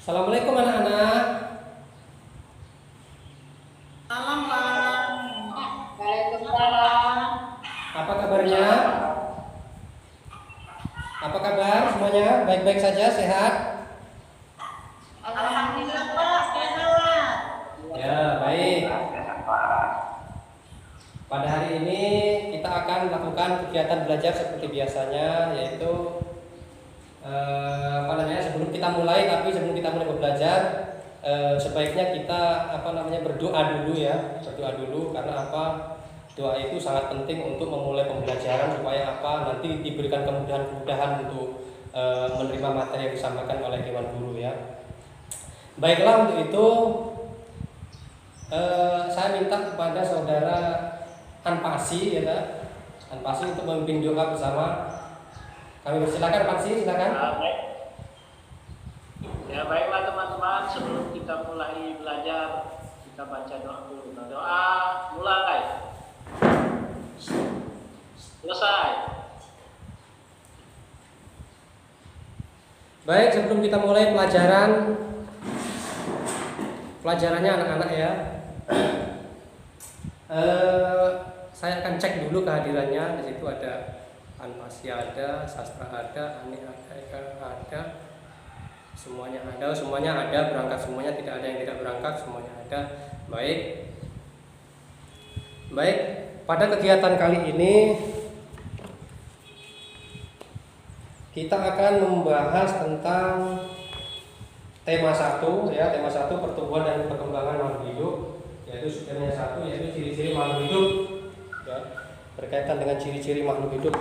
Assalamualaikum anak-anak. Salam Pak. Waalaikumsalam. Apa kabarnya? Apa kabar semuanya? Baik-baik saja, sehat? Alhamdulillah Pak, sehat. Ya, baik. Pada hari ini kita akan melakukan kegiatan belajar seperti biasanya, yaitu sebelum kita mulai belajar, sebaiknya kita berdoa dulu ya, berdoa dulu. Karena apa? Doa itu sangat penting untuk memulai pembelajaran supaya nanti diberikan kemudahan untuk menerima materi yang disampaikan oleh Dewan Guru ya. Baiklah, untuk itu saya minta kepada saudara Anpasi untuk memimpin doa bersama. Kami persilakan, Anpasi, silakan. Ya, baiklah teman-teman, sebelum kita mulai belajar, kita baca doa dulu. Doa mulai. Selesai. Baik, sebelum kita mulai pelajarannya anak-anak ya, saya akan cek dulu kehadirannya. Di situ ada Anpasi, ada Sastra, ada Ani, ada Eka, ada, semuanya ada, berangkat semuanya, tidak ada yang tidak berangkat, semuanya ada. Baik, pada kegiatan kali ini kita akan membahas tentang tema 1 ya, tema 1 pertumbuhan dan perkembangan makhluk hidup, yaitu subtemanya 1 yaitu ciri-ciri makhluk hidup ya, berkaitan dengan ciri-ciri makhluk hidup.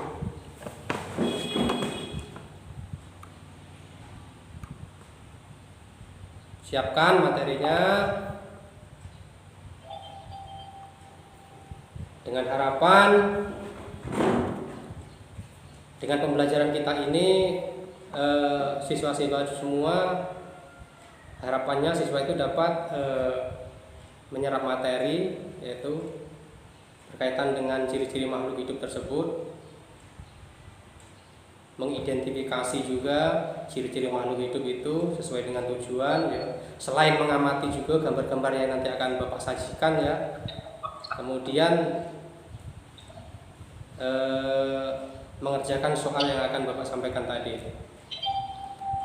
Siapkan materinya dengan harapan dengan pembelajaran kita ini siswa-siswa semua, harapannya siswa itu dapat menyerap materi, yaitu berkaitan dengan ciri-ciri makhluk hidup tersebut, mengidentifikasi juga ciri-ciri makhluk hidup itu sesuai dengan tujuan ya. Selain mengamati juga gambar-gambar yang nanti akan Bapak sajikan ya. Kemudian mengerjakan soal yang akan Bapak sampaikan tadi.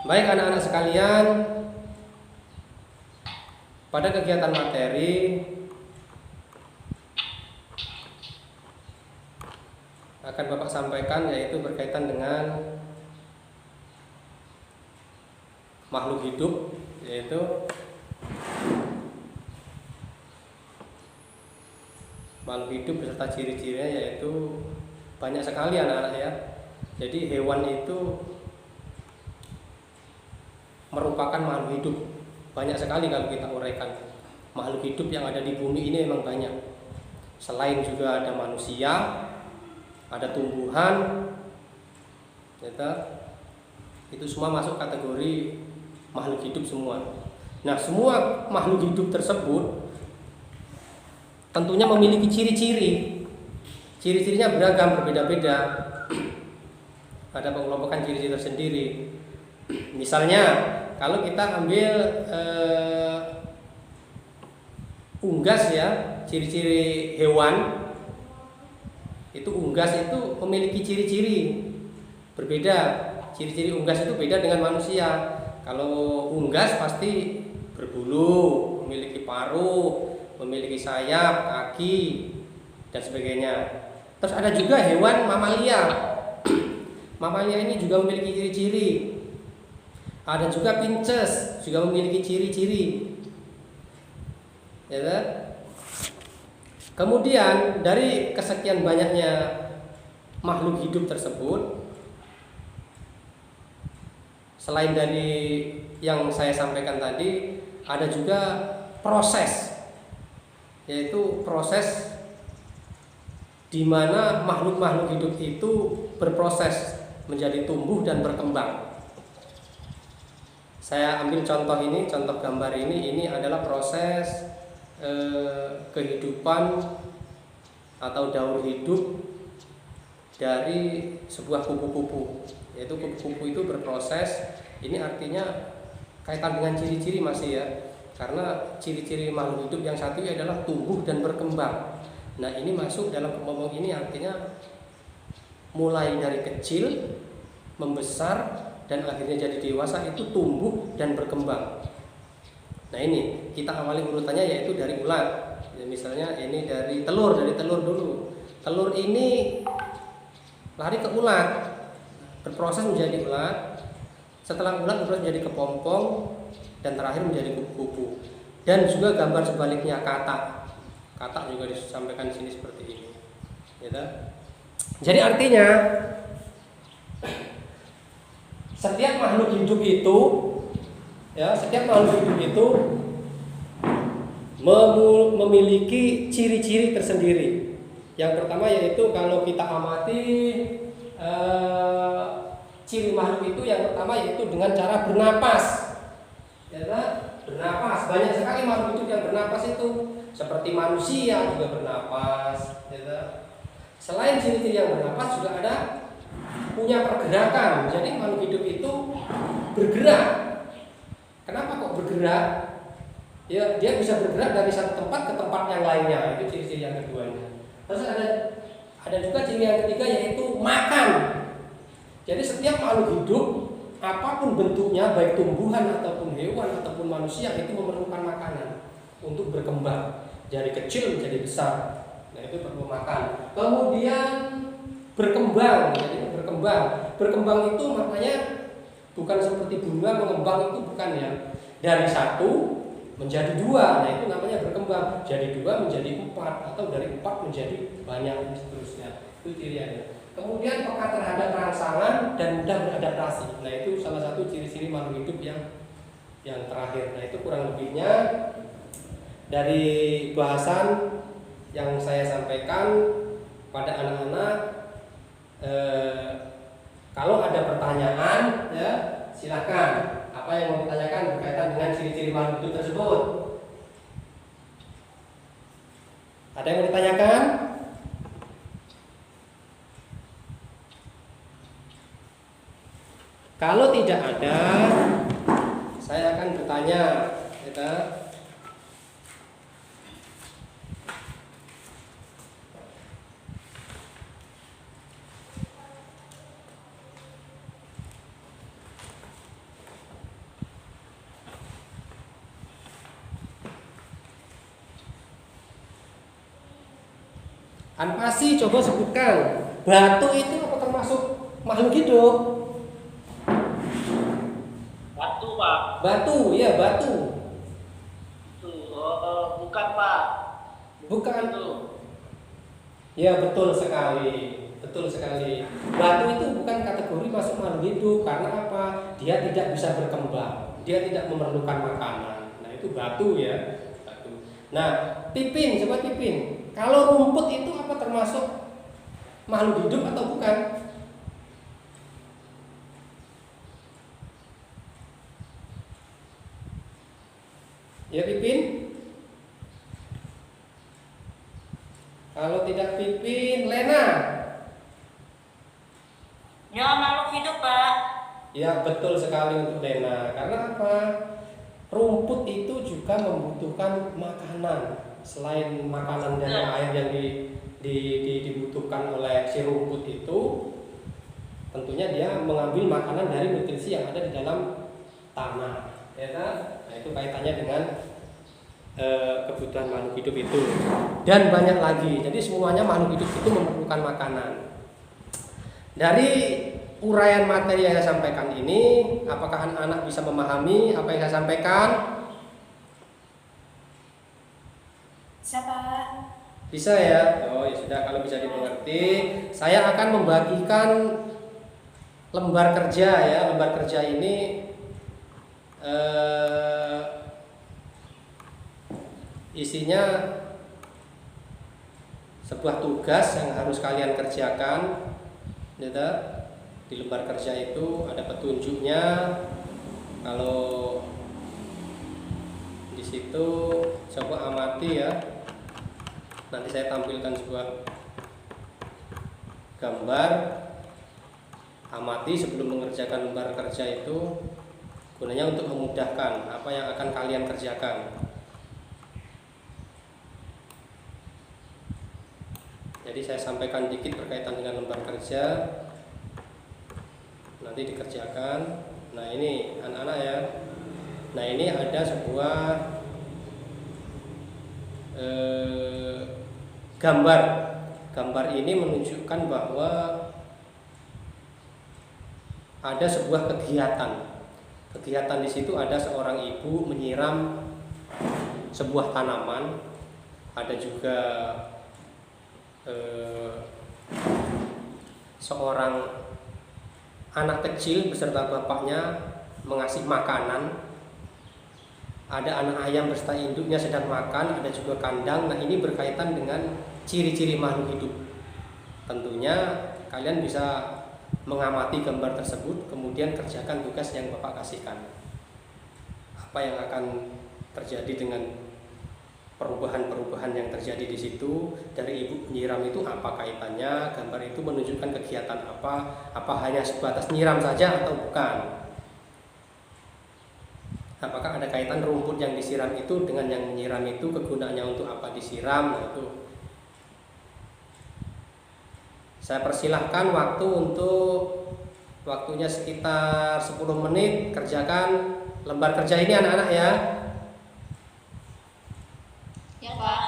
Baik anak-anak sekalian, pada kegiatan materi akan Bapak sampaikan yaitu berkaitan dengan makhluk hidup, yaitu makhluk hidup beserta ciri-cirinya, yaitu banyak sekali anak-anak ya. Jadi hewan itu merupakan makhluk hidup, banyak sekali kalau kita uraikan. Makhluk hidup yang ada di bumi ini memang banyak. Selain juga ada manusia, ada tumbuhan, itu semua masuk kategori makhluk hidup semua. Nah, semua makhluk hidup tersebut tentunya memiliki ciri-ciri. Ciri-cirinya beragam, berbeda-beda. Ada pengelompokan ciri-ciri tersendiri. Misalnya, kalau kita ambil unggas ya, ciri-ciri hewan. Itu unggas itu memiliki ciri-ciri berbeda. Ciri-ciri unggas itu beda dengan manusia. Kalau unggas pasti berbulu, memiliki paruh, memiliki sayap, kaki, dan sebagainya. Terus ada juga hewan mamalia. Mamalia ini juga memiliki ciri-ciri. Ada juga pinces, juga memiliki ciri-ciri. Ya kan? Kemudian dari kesekian banyaknya makhluk hidup tersebut, selain dari yang saya sampaikan tadi, ada juga proses, yaitu proses di mana makhluk-makhluk hidup itu berproses menjadi tumbuh dan berkembang. Saya ambil contoh ini, contoh gambar ini adalah proses kehidupan atau daur hidup dari sebuah kupu-kupu. Yaitu kupu-kupu itu berproses. Ini artinya kaitan dengan ciri-ciri masih ya. Karena ciri-ciri makhluk hidup yang satu adalah tumbuh dan berkembang. Nah, ini masuk dalam ngomong ini artinya mulai dari kecil, membesar, dan akhirnya jadi dewasa itu tumbuh dan berkembang. Nah, ini kita awali urutannya yaitu dari ulat. Ya, misalnya ini dari telur dulu. Telur ini lari ke ulat, berproses menjadi ulat. Setelah ulat berproses menjadi kepompong dan terakhir menjadi kupu-kupu. Dan juga gambar sebaliknya katak. Katak juga disampaikan di sini seperti ini. Gitu. Jadi artinya setiap makhluk hidup itu memiliki ciri-ciri tersendiri. Yang pertama yaitu kalau kita amati ciri makhluk itu yang pertama yaitu dengan cara bernapas. Ya, bernapas. Banyak sekali makhluk hidup yang bernapas itu, seperti manusia juga bernapas. Ya, selain ciri-ciri yang bernapas juga ada punya pergerakan. Jadi makhluk hidup itu bergerak. Kenapa kok bergerak? Ya, dia bisa bergerak dari satu tempat ke tempat yang lainnya. Itu ciri-ciri yang keduanya. Terus ada juga ciri yang ketiga yaitu makan. Jadi setiap makhluk hidup apapun bentuknya, baik tumbuhan ataupun hewan ataupun manusia, itu memerlukan makanan untuk berkembang dari kecil menjadi besar. Nah, itu perlu makan. Kemudian berkembang. Jadi berkembang itu maknanya bukan seperti bunga mengembang, itu bukan ya. Dari satu menjadi dua, nah itu namanya berkembang. Jadi dua menjadi empat, atau dari empat menjadi banyak dan seterusnya. Itu cirinya. Kemudian peka terhadap rangsangan dan mudah beradaptasi. Nah, itu salah satu ciri-ciri makhluk hidup yang terakhir. Nah, itu kurang lebihnya dari bahasan yang saya sampaikan pada anak-anak. Kalau ada pertanyaan, ya silakan. Apa yang mau ditanyakan berkaitan dengan ciri-ciri makhluk hidup tersebut? Ada yang mau ditanyakan? Kalau tidak ada, saya akan bertanya, ya. Anpasi, coba sebutkan, batu itu apa termasuk makhluk hidup? Batu, Pak. Batu, ya batu. Bukan, Pak. Bukan. Itu. Ya, betul sekali. Betul sekali. Batu itu bukan kategori masuk makhluk hidup. Karena apa? Dia tidak bisa berkembang. Dia tidak memerlukan makanan. Nah, itu batu ya. Batu. Nah, pipin, coba pipin. Kalau rumput itu apa termasuk makhluk hidup atau bukan? Ya, pipin. Kalau tidak pipin, Lena. Ya, makhluk hidup, Pak. Ya, betul sekali untuk Lena. Karena apa? Rumput itu juga membutuhkan makanan. Selain makanan dan air yang dibutuhkan oleh si rumput itu, tentunya dia mengambil makanan dari nutrisi yang ada di dalam tanah. Ya kan? Nah, itu kaitannya dengan kebutuhan makhluk hidup itu. Dan banyak lagi. Jadi semuanya makhluk hidup itu memerlukan makanan. Dari uraian materi yang saya sampaikan ini, apakah anak-anak bisa memahami apa yang saya sampaikan? Siapa? Bisa ya? Oh ya sudah, kalau bisa dimengerti. Saya akan membagikan lembar kerja ya. Lembar kerja ini isinya sebuah tugas yang harus kalian kerjakan. Gitu. Di lembar kerja itu ada petunjuknya. Kalau di situ coba amati ya. Nanti saya tampilkan sebuah gambar. Amati sebelum mengerjakan lembar kerja itu. gunanya untuk memudahkan apa yang akan kalian kerjakan. Jadi saya sampaikan dikit berkaitan dengan lembar kerja, nanti dikerjakan. Nah ini anak-anak ya. Nah ini ada sebuah gambar. Gambar ini menunjukkan bahwa ada sebuah kegiatan. Kegiatan di situ ada seorang ibu menyiram sebuah tanaman. Ada juga seorang anak kecil beserta bapaknya mengasih makanan. Ada anak ayam beserta induknya sedang makan, ada juga kandang. Nah ini berkaitan dengan ciri-ciri makhluk hidup. Tentunya kalian bisa mengamati gambar tersebut, kemudian kerjakan tugas yang Bapak kasihkan. Apa yang akan terjadi dengan perubahan-perubahan yang terjadi di situ, dari ibu penyiram itu apa kaitannya, gambar itu menunjukkan kegiatan apa hanya sebatas nyiram saja atau bukan. Apakah ada kaitan rumput yang disiram itu dengan yang menyiram itu, kegunaannya untuk apa disiram. Nah itu saya persilahkan waktunya sekitar 10 menit, kerjakan lembar kerja ini anak-anak ya. Ya Pak.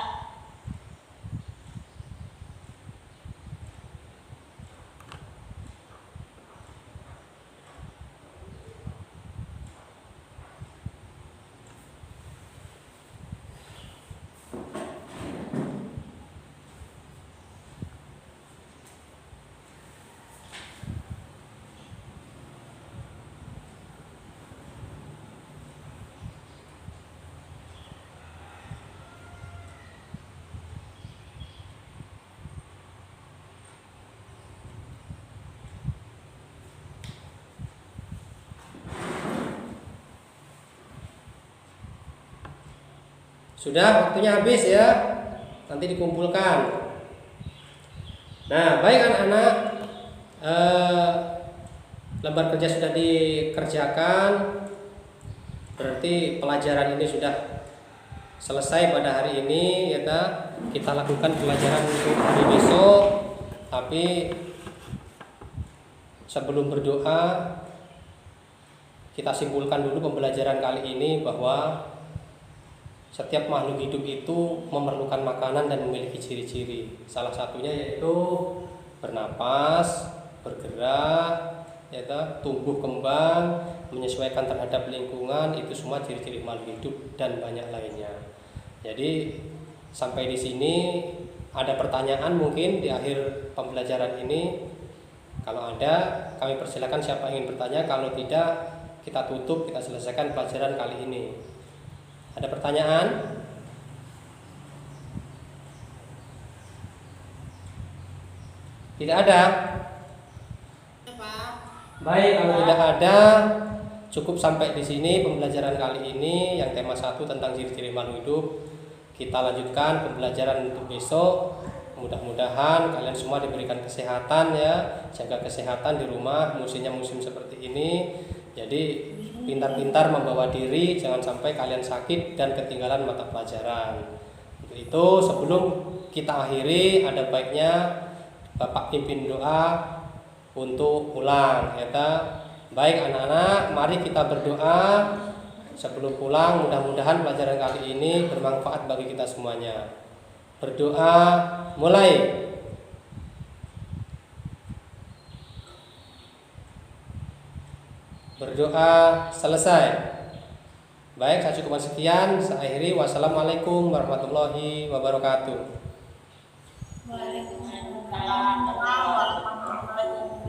Sudah, waktunya habis ya. Nanti dikumpulkan. Nah, baik anak-anak, lembar kerja sudah dikerjakan. Berarti pelajaran ini sudah selesai pada hari ini ya. Kita lakukan pelajaran untuk hari besok. Tapi sebelum berdoa, kita simpulkan dulu pembelajaran kali ini bahwa setiap makhluk hidup itu memerlukan makanan dan memiliki ciri-ciri. Salah satunya yaitu bernapas, bergerak, tumbuh kembang, menyesuaikan terhadap lingkungan. Itu semua ciri-ciri makhluk hidup dan banyak lainnya. Jadi sampai di sini ada pertanyaan mungkin di akhir pembelajaran ini. Kalau ada, kami persilakan siapa yang ingin bertanya. Kalau tidak, kita tutup, kita selesaikan pelajaran kali ini. Ada pertanyaan? Tidak ada? Baik, kalau tidak ada, cukup sampai di sini pembelajaran kali ini yang tema 1 tentang ciri-ciri makhluk hidup. Kita lanjutkan pembelajaran untuk besok. Mudah-mudahan kalian semua diberikan kesehatan ya, jaga kesehatan di rumah. Musimnya musim seperti ini, jadi pintar-pintar membawa diri, jangan sampai kalian sakit dan ketinggalan mata pelajaran. Untuk itu sebelum kita akhiri, ada baiknya Bapak pimpin doa untuk pulang ya. Baik anak-anak, mari kita berdoa sebelum pulang. Mudah-mudahan pelajaran kali ini bermanfaat bagi kita semuanya. Berdoa mulai. Berdoa selesai. Baik, saya cukupkan sekian. Saya akhiri. Wassalamualaikum warahmatullahi wabarakatuh. Waalaikumsalam warahmatullahi wabarakatuh.